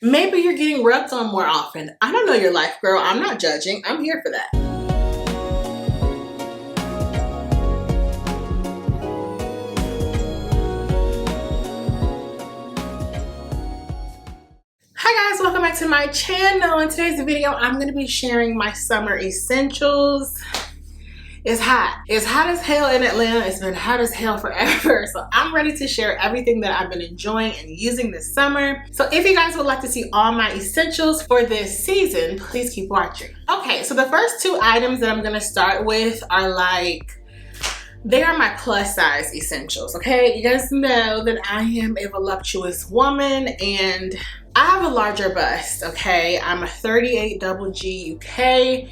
Maybe you're getting rubbed on more often. I don't know your life, girl. I'm not judging. I'm here for that. Hi guys, welcome back to my channel. In today's video, I'm going to be sharing my summer essentials. It's hot. It's hot as hell in Atlanta. It's been hot as hell forever. So I'm ready to share everything that I've been enjoying and using this summer. So if you guys would like to see all my essentials for this season, please keep watching. Okay, so the first two items that I'm gonna start with are they are my plus size essentials, okay? You guys know that I am a voluptuous woman and I have a larger bust, okay? I'm a 38 double G UK.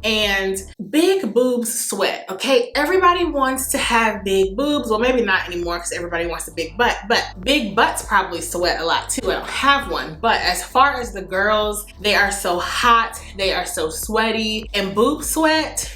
And big boobs sweat, okay? Everybody wants to have big boobs. Well, maybe not anymore because everybody wants a big butt, but big butts probably sweat a lot too. I don't have one, but as far as the girls, they are so hot, they are so sweaty, and boob sweat,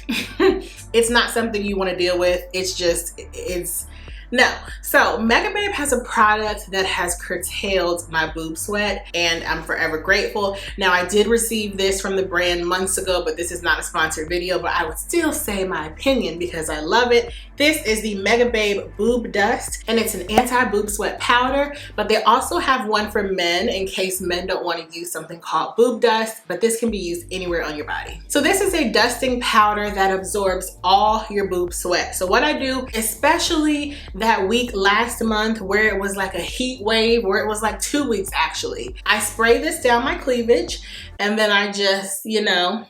it's not something you want to deal with. It's no. So Megababe has a product that has curtailed my boob sweat and I'm forever grateful. Now I did receive this from the brand months ago, but this is not a sponsored video, but I would still say my opinion because I love it. This is the Megababe Boob Dust and it's an anti-boob sweat powder, but they also have one for men in case men don't want to use something called boob dust, but this can be used anywhere on your body. So this is a dusting powder that absorbs all your boob sweat. So what I do, especially that week last month where it was like a heat wave, where it was like 2 weeks actually, I spray this down my cleavage and then I just, you know,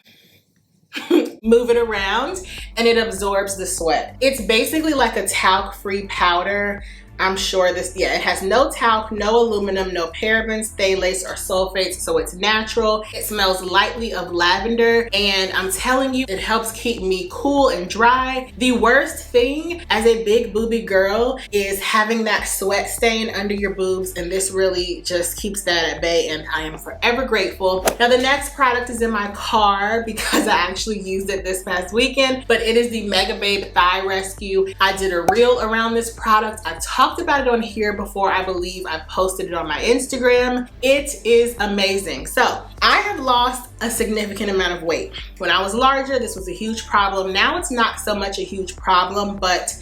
move it around and it absorbs the sweat. It's basically like a talc-free powder. I'm sure this, yeah, it has no talc, no aluminum, no parabens, phthalates, or sulfates, so it's natural. It smells lightly of lavender, and I'm telling you, it helps keep me cool and dry. The worst thing as a big booby girl is having that sweat stain under your boobs, and this really just keeps that at bay, and I am forever grateful. Now, the next product is in my car because I actually used it this past weekend, but it is the Megababe Thigh Rescue. I did a reel around this product. I talked about it on here before. I believe I posted it on my Instagram. It is amazing. So I have lost a significant amount of weight. When I was larger, this was a huge problem. Now it's not so much a huge problem, but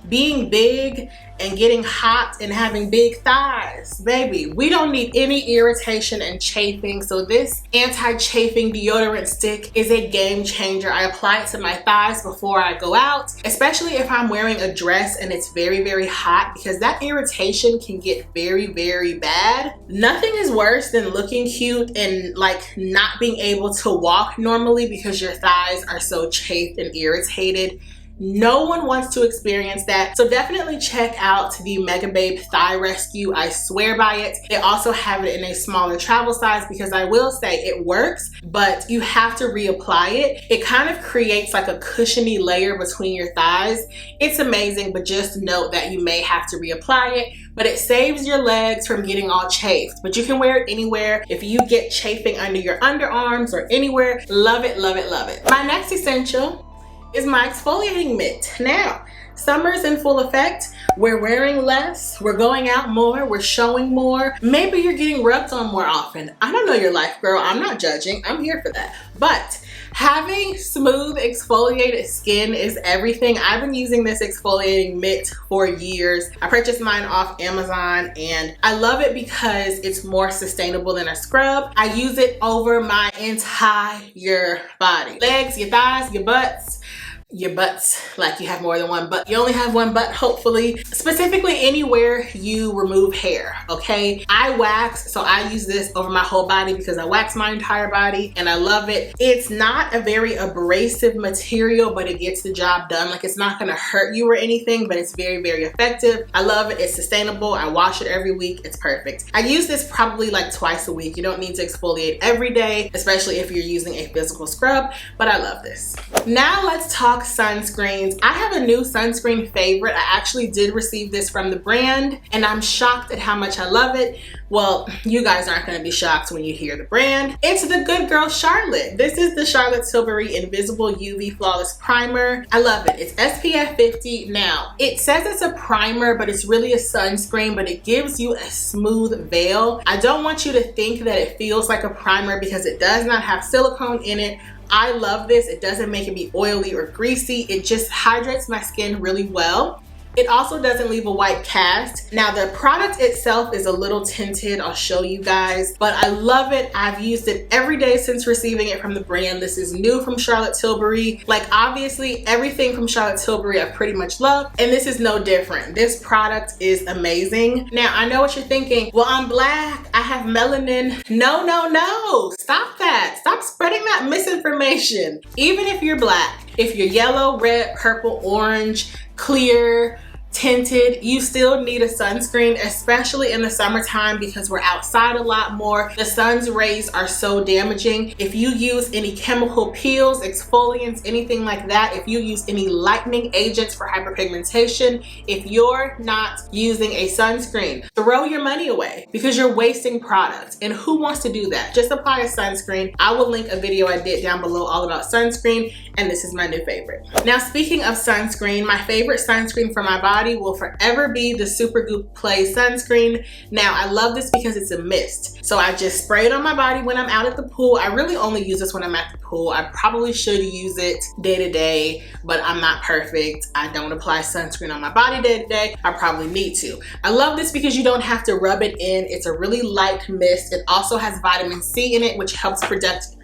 being big and getting hot and having big thighs, baby, we don't need any irritation and chafing. So this anti-chafing deodorant stick is a game changer. I apply it to my thighs before I go out, especially if I'm wearing a dress and it's very, very hot, because that irritation can get very, very bad. Nothing is worse than looking cute and like not being able to walk normally because your thighs are so chafed and irritated. No one wants to experience that. So definitely check out the Megababe Thigh Rescue. I swear by it. They also have it in a smaller travel size because I will say it works, but you have to reapply it. It kind of creates like a cushiony layer between your thighs. It's amazing, but just note that you may have to reapply it, but it saves your legs from getting all chafed. But you can wear it anywhere. If you get chafing under your underarms or anywhere, love it, love it, love it. My next essential is my exfoliating mitt. Now, summer's in full effect. We're wearing less, we're going out more, we're showing more. Maybe you're getting rubbed on more often. I don't know your life, girl. I'm not judging. I'm here for that. But having smooth exfoliated skin is everything. I've been using this exfoliating mitt for years. I purchased mine off Amazon and I love it because it's more sustainable than a scrub. I use it over my entire body. Legs, your thighs, your butts, like you have more than one butt. You only have one butt, hopefully. Specifically anywhere you remove hair, okay? I wax, so I use this over my whole body because I wax my entire body and I love it. It's not a very abrasive material, but it gets the job done. Like, it's not gonna hurt you or anything, but it's very, very effective. I love it. It's sustainable. I wash it every week. It's perfect. I use this probably like twice a week. You don't need to exfoliate every day, especially if you're using a physical scrub, but I love this. Now let's talk talk sunscreens. I have a new sunscreen favorite. I actually did receive this from the brand and I'm shocked at how much I love it. Well, you guys aren't going to be shocked when you hear the brand. It's the Good Girl Charlotte. This is the Charlotte Tilbury Invisible UV Flawless Primer. I love it. It's SPF 50. Now, it says it's a primer, but it's really a sunscreen, but it gives you a smooth veil. I don't want you to think that it feels like a primer because it does not have silicone in it. I love this. It doesn't make it be oily or greasy. It just hydrates my skin really well. It also doesn't leave a white cast. Now the product itself is a little tinted, I'll show you guys, but I love it. I've used it every day since receiving it from the brand. This is new from Charlotte Tilbury. Like obviously everything from Charlotte Tilbury I pretty much love, and this is no different. This product is amazing. Now I know what you're thinking, well I'm black, I have melanin. No, no, no, stop that. Stop spreading that misinformation. Even if you're black, if you're yellow, red, purple, orange, clear, tinted, you still need a sunscreen, especially in the summertime because we're outside a lot more. The sun's rays are so damaging. If you use any chemical peels, exfoliants, anything like that, if you use any lightening agents for hyperpigmentation, if you're not using a sunscreen, throw your money away because you're wasting product. And who wants to do that? Just apply a sunscreen. I will link a video I did down below all about sunscreen, and this is my new favorite. Now speaking of sunscreen, my favorite sunscreen for my body will forever be the Supergoop Play sunscreen. Now I love this because it's a mist, so I just spray it on my body when I'm out at the pool. I really only use this when I'm at the pool. I probably should use it day to day, but I'm not perfect. I don't apply sunscreen on my body day to day. I probably need to. I love this because you don't have to rub it in. It's a really light mist. It also has vitamin C in it, which helps protect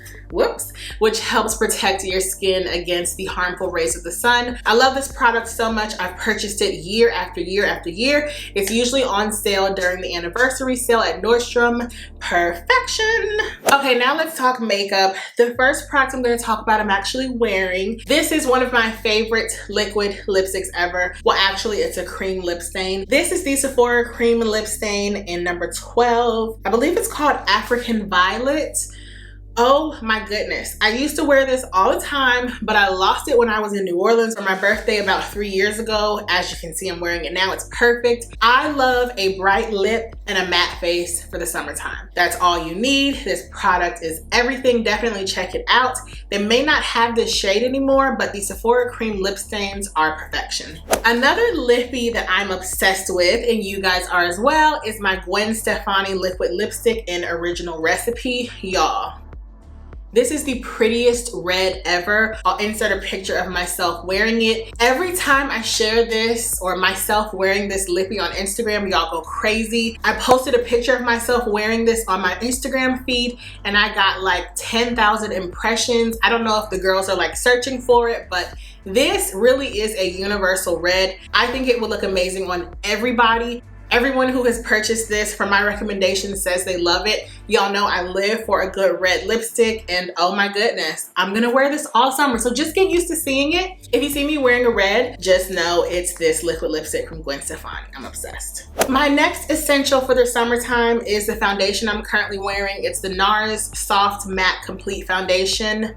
your skin against the harmful rays of the sun. I love this product so much. I've purchased it year after year after year. It's usually on sale during the anniversary sale at Nordstrom. Perfection. Okay, now let's talk makeup. The first product I'm going to talk about I'm actually wearing. This is one of my favorite liquid lipsticks ever. Well, actually it's a cream lip stain. This is the Sephora cream lip stain in number 12. I believe it's called African Violet. Oh my goodness. I used to wear this all the time, but I lost it when I was in New Orleans for my birthday about 3 years ago. As you can see, I'm wearing it now. It's perfect. I love a bright lip and a matte face for the summertime. That's all you need. This product is everything. Definitely check it out. They may not have this shade anymore, but the Sephora cream lip stains are perfection. Another lippy that I'm obsessed with, and you guys are as well, is my Gwen Stefani liquid lipstick in Original Recipe. Y'all, this is the prettiest red ever. I'll insert a picture of myself wearing it. Every time I share this or myself wearing this lippy on Instagram, y'all go crazy. I posted a picture of myself wearing this on my Instagram feed and I got like 10,000 impressions. I don't know if the girls are like searching for it, but this really is a universal red. I think it would look amazing on everybody. Everyone who has purchased this from my recommendation says they love it. Y'all know I live for a good red lipstick, and oh my goodness, I'm gonna wear this all summer, so just get used to seeing it. If you see me wearing a red, just know it's this liquid lipstick from Gwen Stefani. I'm obsessed. My next essential for the summertime is the foundation I'm currently wearing. It's the NARS Soft Matte Complete Foundation.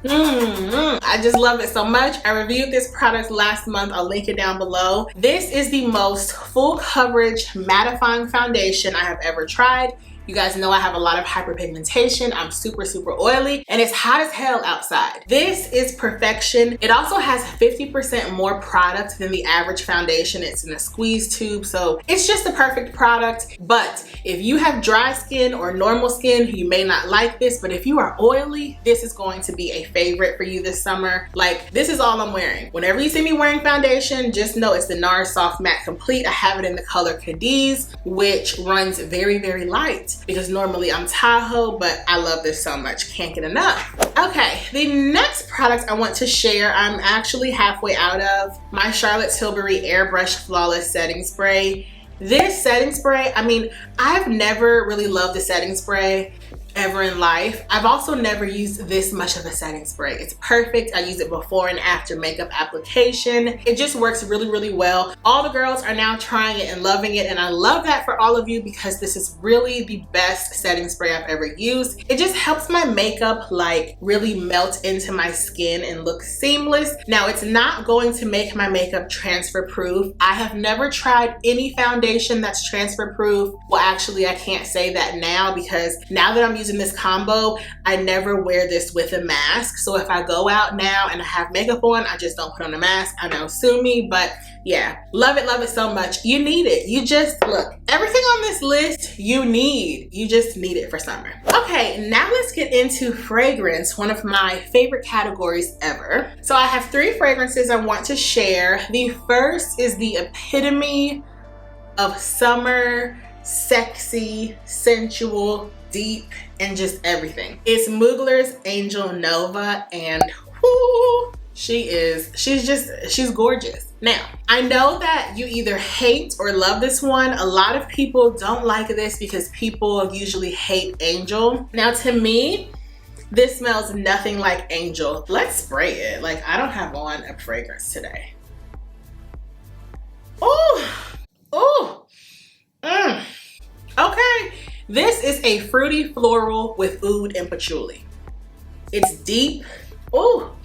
I just love it so much. I reviewed this product last month. I'll link it down below. This is the most full coverage mattifying foundation I have ever tried. You guys know I have a lot of hyperpigmentation. I'm super oily and it's hot as hell outside. This is perfection. It also has 50% more product than the average foundation. It's in a squeeze tube, so it's just the perfect product. But if you have dry skin or normal skin, you may not like this, but if you are oily, this is going to be a favorite for you this summer. Like, this is all I'm wearing. Whenever you see me wearing foundation, just know it's the NARS Soft Matte Complete. I have it in the color Cadiz, which runs very light, because normally I'm Tahoe, but I love this so much, can't get enough. Okay, the next product I want to share, I'm actually halfway out of, my Charlotte Tilbury Airbrush Flawless Setting Spray. This setting spray, I mean, I've never really loved the setting spray. ever in life. I've also never used this much of a setting spray. It's perfect. I use it before and after makeup application. It just works really, really well. All the girls are now trying it and loving it, and I love that for all of you because this is really the best setting spray I've ever used. It just helps my makeup like really melt into my skin and look seamless. Now, it's not going to make my makeup transfer proof. I have never tried any foundation that's transfer proof. Well, actually, I can't say that now because now that I'm using this combo, I never wear this with a mask. So if I go out now and I have makeup on, I just don't put on a mask. I know, sue me, but yeah, love it so much. You need it. You just, look, everything on this list you just need it for summer. Okay, now let's get into fragrance, one of my favorite categories ever. So I have 3 fragrances I want to share. The first is the epitome of summer, sexy, sensual, deep, and just everything. It's Mugler's Angel Nova, and whoo, she's gorgeous. Now, I know that you either hate or love this one. A lot of people don't like this because people usually hate Angel. Now, to me, this smells nothing like Angel. Let's spray it. Like, I don't have on a fragrance today. Oh, okay. This is a fruity floral with oud and patchouli. It's deep. Oh,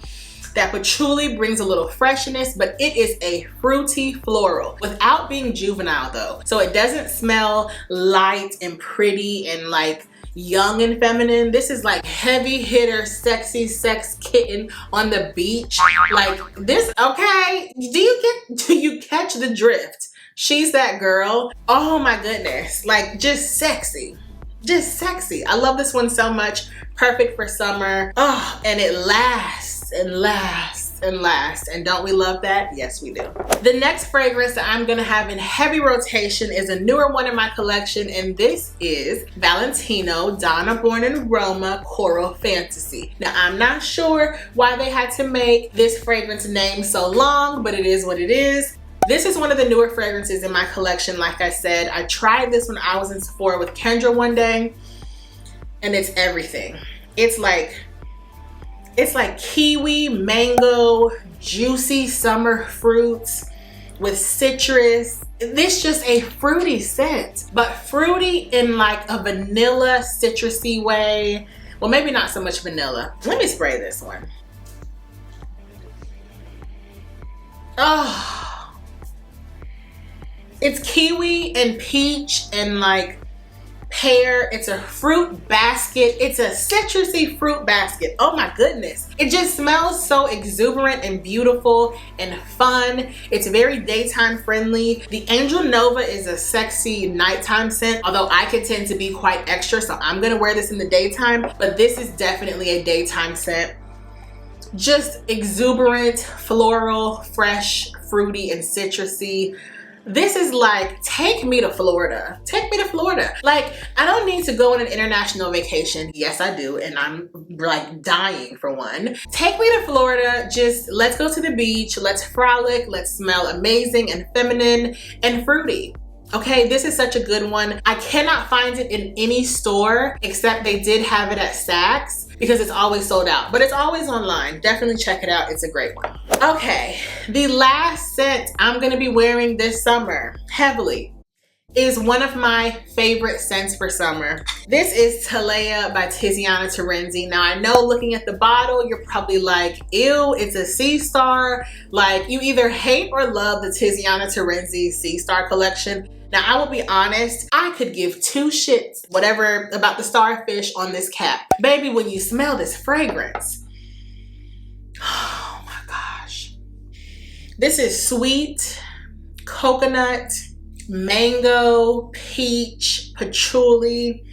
that patchouli brings a little freshness, but it is a fruity floral without being juvenile though. So it doesn't smell light and pretty and like young and feminine. This is like heavy hitter, sexy sex kitten on the beach. Like this, okay? Do you catch the drift? She's that girl. Oh my goodness, like just sexy. Just sexy. I love this one so much. Perfect for summer. Oh, and it lasts and lasts and lasts. And don't we love that? Yes, we do. The next fragrance that I'm gonna have in heavy rotation is a newer one in my collection, and this is Valentino Donna Born in Roma Coral Fantasy. Now, I'm not sure why they had to make this fragrance name so long, but it is what it is. This is one of the newer fragrances in my collection. Like I said, I tried this when I was in Sephora with Kendra one day, and it's everything. It's like kiwi, mango, juicy summer fruits with citrus. This just a fruity scent, but fruity in like a vanilla citrusy way. Well, maybe not so much vanilla. Let me spray this one. Oh. It's kiwi and peach and like pear. It's a fruit basket. It's a citrusy fruit basket. Oh my goodness. It just smells so exuberant and beautiful and fun. It's very daytime friendly. The Angel Nova is a sexy nighttime scent, although I can tend to be quite extra, so I'm gonna wear this in the daytime, but this is definitely a daytime scent. Just exuberant, floral, fresh, fruity, and citrusy. This is like, take me to Florida. Take me to Florida. Like, I don't need to go on an international vacation. Yes, I do, and I'm like dying for one. Take me to Florida. Just let's go to the beach. Let's frolic. Let's smell amazing and feminine and fruity. Okay, this is such a good one. I cannot find it in any store except they did have it at Saks because it's always sold out, but it's always online. Definitely check it out. It's a great one. Okay, the last scent I'm gonna be wearing this summer heavily is one of my favorite scents for summer. This is Talea by Tiziana Terenzi. Now, I know looking at the bottle, you're probably like, ew, it's a Sea Star. Like, you either hate or love the Tiziana Terenzi Sea Star collection. Now, I will be honest, I could give 2 shits, whatever, about the starfish on this cap. Baby, when you smell this fragrance, oh my gosh. This is sweet, coconut, mango, peach, patchouli,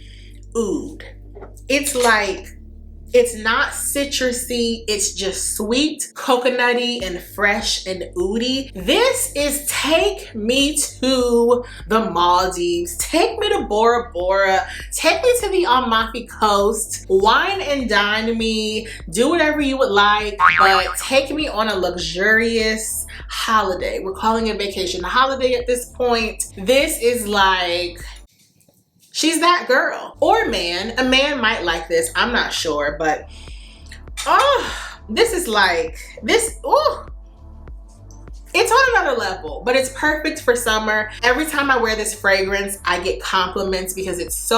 oud. It's like, it's not citrusy, it's just sweet, coconutty, and fresh and oudy. This is take me to the Maldives, take me to Bora Bora, take me to the Amalfi Coast, wine and dine me, do whatever you would like, but take me on a luxurious holiday. We're calling it vacation holiday at this point. This is like She's that girl. Or man. A man might like this. I'm not sure, but oh, this is like this. Oh, it's on another level, but it's perfect for summer. Every time I wear this fragrance, I get compliments because it's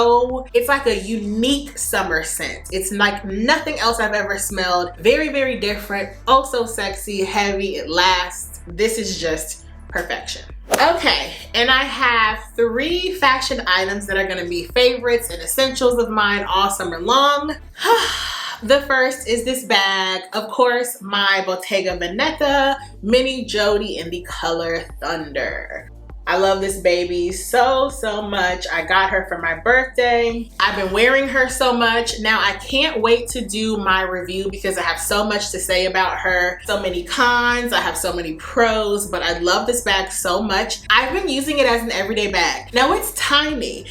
like a unique summer scent. It's like nothing else I've ever smelled. Very, very different. Oh, so sexy, heavy, it lasts. This is just perfection. Okay, and I have 3 fashion items that are gonna be favorites and essentials of mine all summer long. The first is this bag. Of course, my Bottega Veneta Mini Jody in the color Thunder. I love this baby so much. I got her for my birthday. I've been wearing her so much. Now I can't wait to do my review because I have so much to say about her. So many cons, I have so many pros, but I love this bag so much. I've been using it as an everyday bag. Now it's tiny,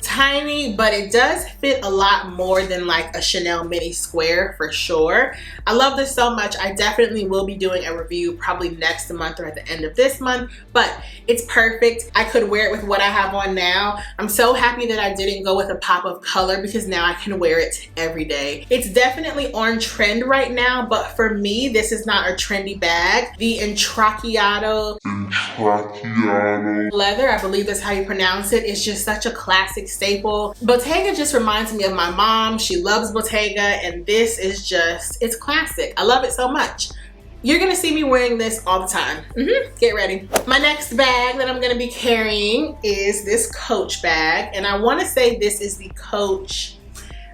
but it does fit a lot more than like a Chanel mini square for sure. I love this so much. I definitely will be doing a review probably next month or at the end of this month, but it's perfect. I could wear it with what I have on now. I'm so happy that I didn't go with a pop of color because now I can wear it every day. It's definitely on trend right now, but for me, this is not a trendy bag. The Anti-chafing leather, I believe that's how you pronounce it. It's just such a classic staple. Bottega just reminds me of my mom. She loves Bottega, and this is just, it's classic. I love it so much. You're gonna see me wearing this all the time. Get ready. My next bag that I'm gonna be carrying is this Coach bag. And I wanna say this is the Coach.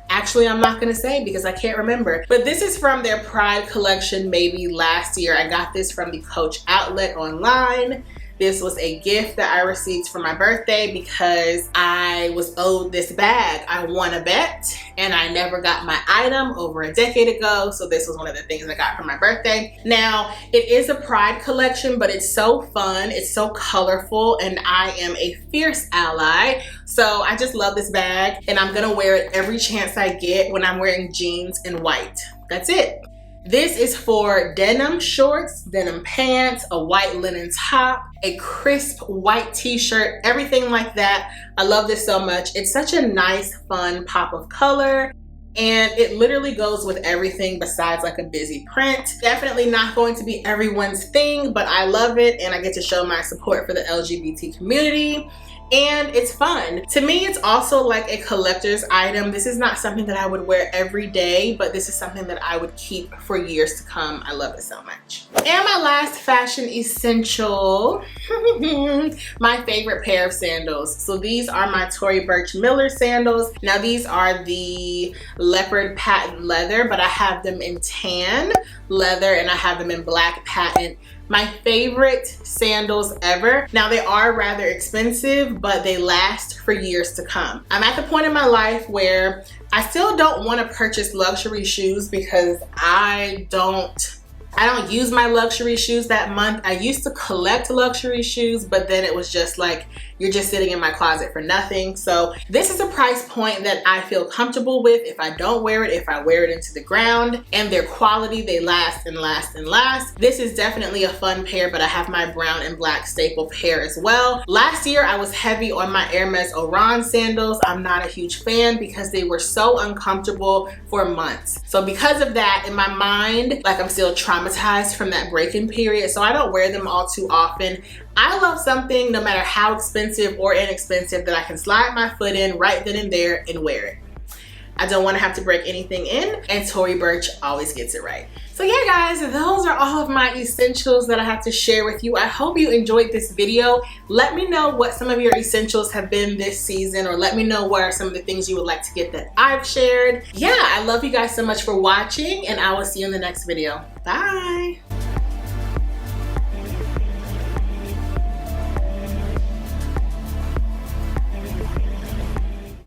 Actually, I'm not gonna say because I can't remember. But this is from their Pride collection maybe last year. I got this from the Coach outlet online. This was a gift that I received for my birthday because I was owed this bag. I won a bet and I never got my item over a decade ago. So this was one of the things I got for my birthday. Now, it is a Pride collection, but it's so fun. It's so colorful and I am a fierce ally. So I just love this bag and I'm gonna wear it every chance I get when I'm wearing jeans in white. That's it. This is for denim shorts, denim pants, a white linen top, a crisp white t-shirt, everything like that. I love this so much. It's such a nice, fun pop of color. And it literally goes with everything besides like a busy print. Definitely not going to be everyone's thing, but I love it and I get to show my support for the LGBT community. And it's fun. To me, it's also like a collector's item. This is not something that I would wear every day, but this is something that I would keep for years to come. I love it so much. And my last fashion essential, my favorite pair of sandals. So these are my Tory Burch Miller sandals. Now these are the leopard patent leather, but I have them in tan leather and I have them in black patent. My favorite sandals ever. Now they are rather expensive, but they last for years to come. I'm at the point in my life where I still don't want to purchase luxury shoes because I don't use my luxury shoes that month. I used to collect luxury shoes, but then it was just like, you're just sitting in my closet for nothing. So this is a price point that I feel comfortable with if I don't wear it, if I wear it into the ground, and their quality, they last and last and last. This is definitely a fun pair, but I have my brown and black staple pair as well. Last year, I was heavy on my Hermes Oran sandals. I'm not a huge fan because they were so uncomfortable for months. So because of that, in my mind, like I'm still traumatized from that break-in period, so I don't wear them all too often. I love something, no matter how expensive or inexpensive, that I can slide my foot in right then and there and wear it. I don't want to have to break anything in, and Tory Burch always gets it right. So yeah, guys, those are all of my essentials that I have to share with you. I hope you enjoyed this video. Let me know what some of your essentials have been this season, or let me know what are some of the things you would like to get that I've shared. Yeah, I love you guys so much for watching, and I will see you in the next video. Bye.